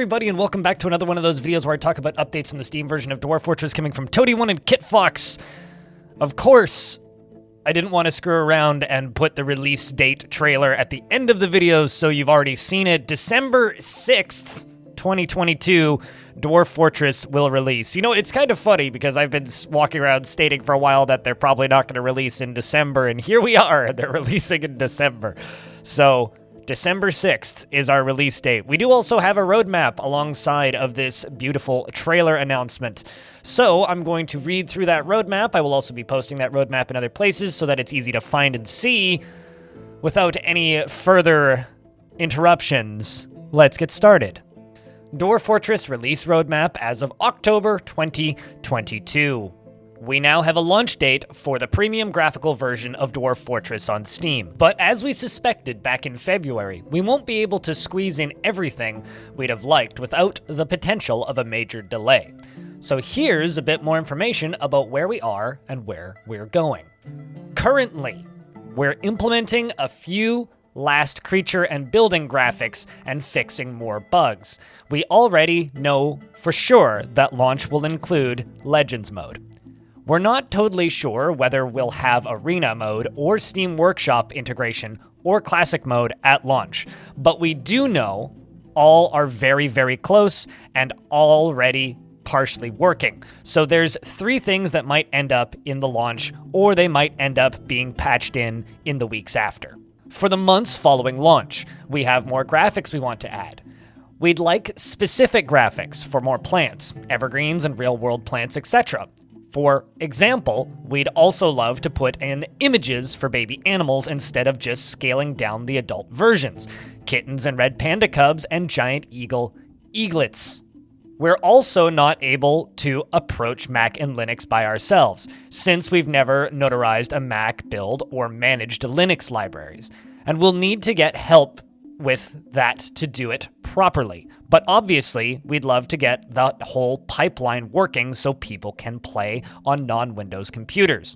everybody, and welcome back to another one of those videos where I talk about updates in the Steam version of Dwarf Fortress coming from Toady1 and KitFox. Of course, I didn't want to screw around and put the release date trailer at the end of the video, so you've already seen it. December 6th, 2022, Dwarf Fortress will release. You know, it's kind of funny because I've been walking around stating for a while that they're probably not going to release in December, and here we are, they're releasing in December. So, December 6th is our release date. We do also have a roadmap alongside of this beautiful trailer announcement. So I'm going to read through that roadmap. I will also be posting that roadmap in other places so that it's easy to find and see without any further interruptions. Let's get started. Dwarf Fortress release roadmap as of October 2022. We now have a launch date for the premium graphical version of Dwarf Fortress on Steam. But as we suspected back in February, we won't be able to squeeze in everything we'd have liked without the potential of a major delay. So here's a bit more information about where we are and where we're going. Currently, we're implementing a few last creature and building graphics and fixing more bugs. We already know for sure that launch will include Legends mode. We're not totally sure whether we'll have Arena mode or Steam Workshop integration or Classic mode at launch, but we do know all are very, very close and already partially working. So there's three things that might end up in the launch, or they might end up being patched in the weeks after. For the months following launch, we have more graphics we want to add. We'd like specific graphics for more plants, evergreens and real-world plants, etc. For example, we'd also love to put in images for baby animals instead of just scaling down the adult versions. Kittens and red panda cubs and giant eagle eaglets. We're also not able to approach Mac and Linux by ourselves, since we've never notarized a Mac build or managed Linux libraries, and we'll need to get help with that to do it properly. But obviously, we'd love to get that whole pipeline working so people can play on non-Windows computers.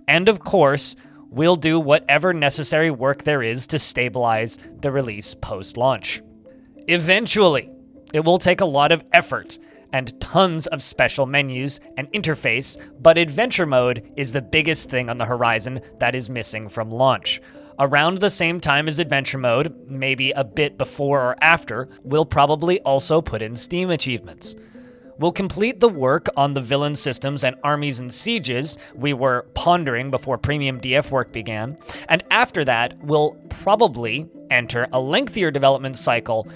And of course, we'll do whatever necessary work there is to stabilize the release post-launch. Eventually, it will take a lot of effort and tons of special menus and interface, but adventure mode is the biggest thing on the horizon that is missing from launch. Around the same time as adventure mode, maybe a bit before or after, we'll probably also put in Steam achievements. We'll complete the work on the villain systems and armies and sieges we were pondering before premium DF work began, and after that, we'll probably enter a lengthier development cycle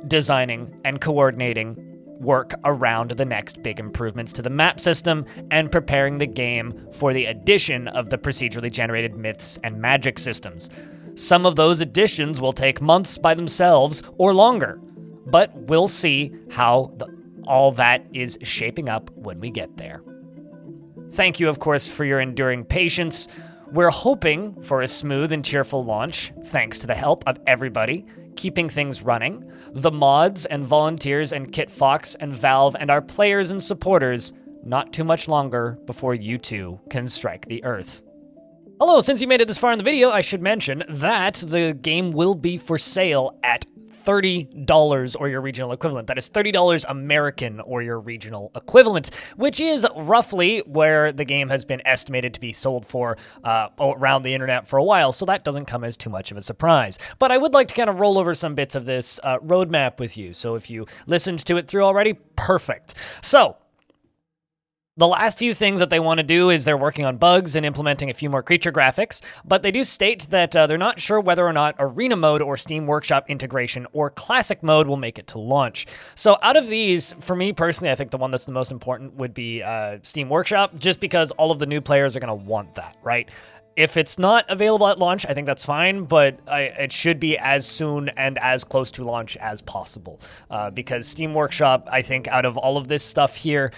designing and coordinating work around the next big improvements to the map system and preparing the game for the addition of the procedurally generated myths and magic systems. Some of those additions will take months by themselves or longer, but we'll see how all that is shaping up when we get there. Thank you, of course, for your enduring patience. We're hoping for a smooth and cheerful launch, thanks to the help of everybody keeping things running, the mods and volunteers and KitFox and Valve and our players and supporters. Not too much longer before you too can strike the earth. Hello, since you made it this far in the video, I should mention that the game will be for sale at $30 or your regional equivalent. That is $30 American or your regional equivalent, which is roughly where the game has been estimated to be sold for around the internet for a while, so that doesn't come as too much of a surprise. But I would like to kind of roll over some bits of this roadmap with you, so if you listened to it through already, perfect. So, the last few things that they want to do is they're working on bugs and implementing a few more creature graphics, but they do state that they're not sure whether or not Arena mode or Steam Workshop integration or Classic mode will make it to launch. So out of these, for me personally, I think the one that's the most important would be Steam Workshop, just because all of the new players are going to want that, right? If it's not available at launch, I think that's fine, but it should be as soon and as close to launch as possible. Because Steam Workshop, I think, out of all of this stuff here,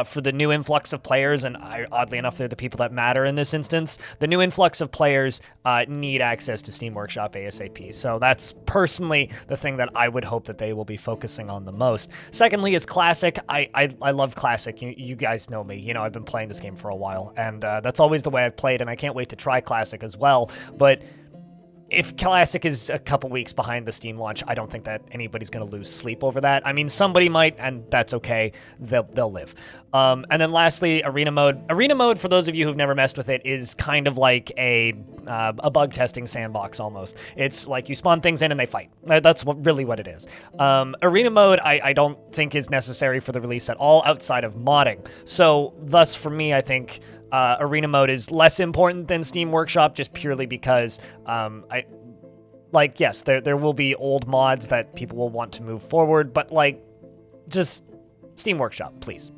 for the new influx of players, and oddly enough, they're the people that matter in this instance, the new influx of players need access to Steam Workshop ASAP. So that's personally the thing that I would hope that they will be focusing on the most. Secondly is Classic. I love Classic. You guys know me. You know, I've been playing this game for a while, and that's always the way I've played, and I can't wait to try Classic as well. But if Classic is a couple weeks behind the Steam launch, I don't think that anybody's going to lose sleep over that. I mean, somebody might, and that's okay. They'll live. And then lastly, Arena Mode. Arena Mode, for those of you who've never messed with it, is kind of like a bug testing sandbox almost. It's like you spawn things in and they fight. That's really what it is. Arena Mode, I don't think is necessary for the release at all outside of modding. So thus, for me, I think Arena Mode is less important than Steam Workshop, just purely because yes, there will be old mods that people will want to move forward, but just Steam Workshop, please.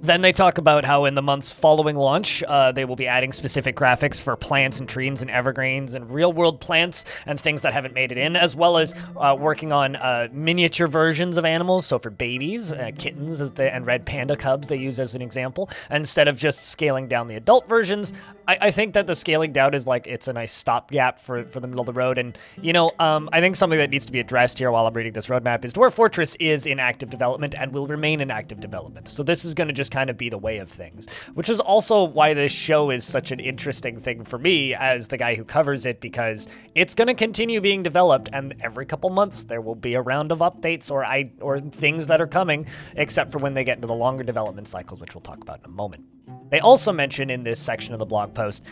Then they talk about how in the months following launch, they will be adding specific graphics for plants and trees and evergreens and real-world plants and things that haven't made it in, as well as working on miniature versions of animals. So for babies, kittens and red panda cubs they use as an example, instead of just scaling down the adult versions. I think that the scaling down is it's a nice stopgap for the middle of the road. And, I think something that needs to be addressed here while I'm reading this roadmap is Dwarf Fortress is in active development and will remain in active development. So this is going to just kind of be the way of things, which is also why this show is such an interesting thing for me as the guy who covers it, because it's going to continue being developed, and every couple months there will be a round of updates or things that are coming, except for when they get into the longer development cycles, which we'll talk about in a moment. They also mention in this section of the blog post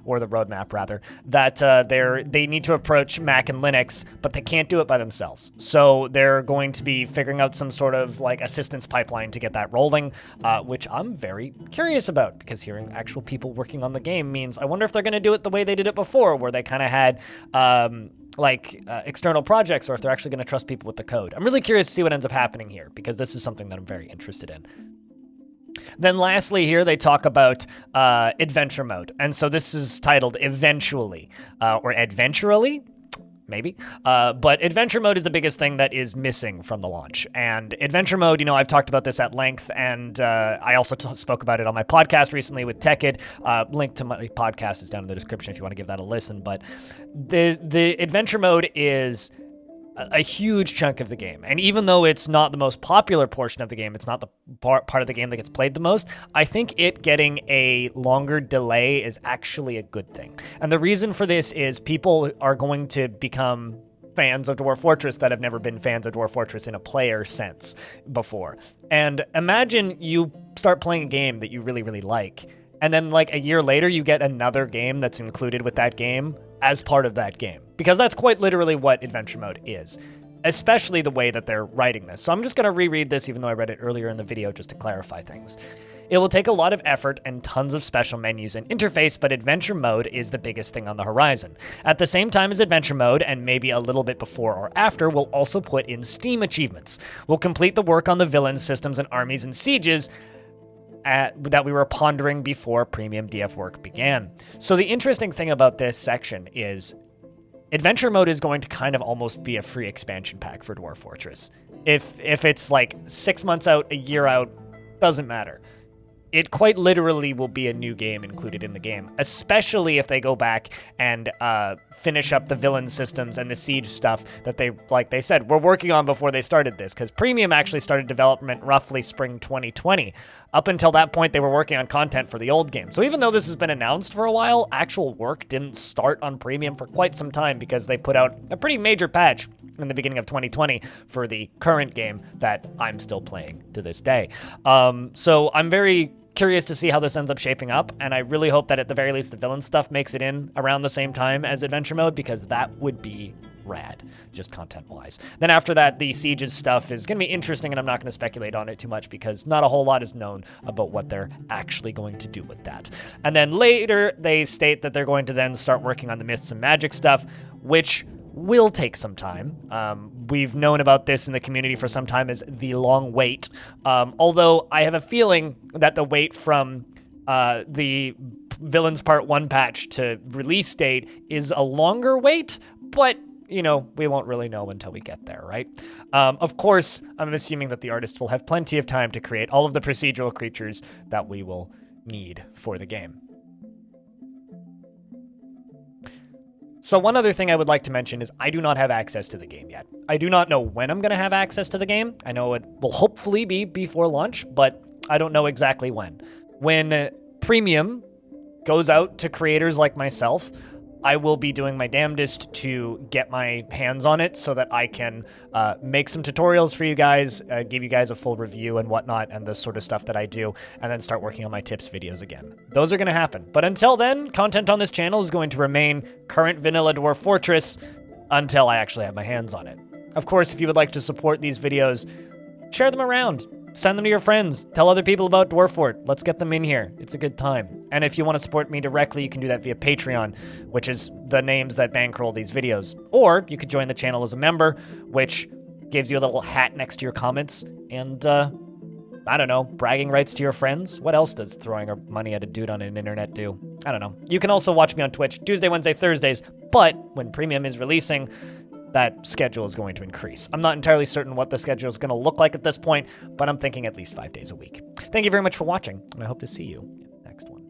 or the roadmap rather, that they need to approach Mac and Linux, but they can't do it by themselves. So they're going to be figuring out some sort of assistance pipeline to get that rolling, which I'm very curious about, because hearing actual people working on the game means I wonder if they're going to do it the way they did it before, where they kind of had external projects, or if they're actually going to trust people with the code. I'm really curious to see what ends up happening here, because this is something that I'm very interested in. Then lastly here, they talk about adventure mode. And so this is titled Eventually, or Adventurally, maybe. But adventure mode is the biggest thing that is missing from the launch. And adventure mode, I've talked about this at length, and I also spoke about it on my podcast recently with TechId. Link to my podcast is down in the description if you want to give that a listen. But the adventure mode is a huge chunk of the game. And even though it's not the most popular portion of the game, it's not the part of the game that gets played the most, I think it getting a longer delay is actually a good thing. And the reason for this is people are going to become fans of Dwarf Fortress that have never been fans of Dwarf Fortress in a player sense before. And imagine you start playing a game that you really, really like, and then a year later you get another game that's included with that game as part of that game. Because that's quite literally what adventure mode is, especially the way that they're writing this. So I'm just going to reread this, even though I read it earlier in the video, just to clarify things. It will take a lot of effort and tons of special menus and interface, but adventure mode is the biggest thing on the horizon. At the same time as adventure mode, and maybe a little bit before or after, we'll also put in Steam achievements. We'll complete the work on the villains, systems, and armies and sieges that we were pondering before premium DF work began. So the interesting thing about this section is adventure mode is going to kind of almost be a free expansion pack for Dwarf Fortress. If it's 6 months out, a year out, doesn't matter. It quite literally will be a new game included in the game, especially if they go back and finish up the villain systems and the siege stuff that they said, we're working on before they started this, because Premium actually started development roughly spring 2020. Up until that point, they were working on content for the old game. So even though this has been announced for a while, actual work didn't start on Premium for quite some time, because they put out a pretty major patch in the beginning of 2020 for the current game that I'm still playing to this day. So I'm very curious to see how this ends up shaping up, and I really hope that at the very least the villain stuff makes it in around the same time as adventure mode, because that would be rad, just content-wise. Then after that, the sieges stuff is going to be interesting, and I'm not going to speculate on it too much because not a whole lot is known about what they're actually going to do with that. And then later, they state that they're going to then start working on the myths and magic stuff, which will take some time. We've known about this in the community for some time as the long wait, although I have a feeling that the wait from the Villains Part 1 patch to release date is a longer wait, but we won't really know until we get there, right? Of course, I'm assuming that the artists will have plenty of time to create all of the procedural creatures that we will need for the game. So one other thing I would like to mention is I do not have access to the game yet. I do not know when I'm going to have access to the game. I know it will hopefully be before launch, but I don't know exactly when. When Premium goes out to creators like myself, I will be doing my damnedest to get my hands on it so that I can make some tutorials for you guys, give you guys a full review and whatnot, and the sort of stuff that I do, and then start working on my tips videos again. Those are going to happen. But until then, content on this channel is going to remain current vanilla Dwarf Fortress until I actually have my hands on it. Of course, if you would like to support these videos, share them around. Send them to your friends. Tell other people about Dwarf Fort. Let's get them in here. It's a good time. And if you want to support me directly, you can do that via Patreon, which is the names that bankroll these videos. Or you could join the channel as a member, which gives you a little hat next to your comments. And, I don't know, bragging rights to your friends? What else does throwing money at a dude on an internet do? I don't know. You can also watch me on Twitch Tuesday, Wednesday, Thursdays, but when Premium is releasing, that schedule is going to increase. I'm not entirely certain what the schedule is going to look like at this point, but I'm thinking at least 5 days a week. Thank you very much for watching, and I hope to see you in the next one.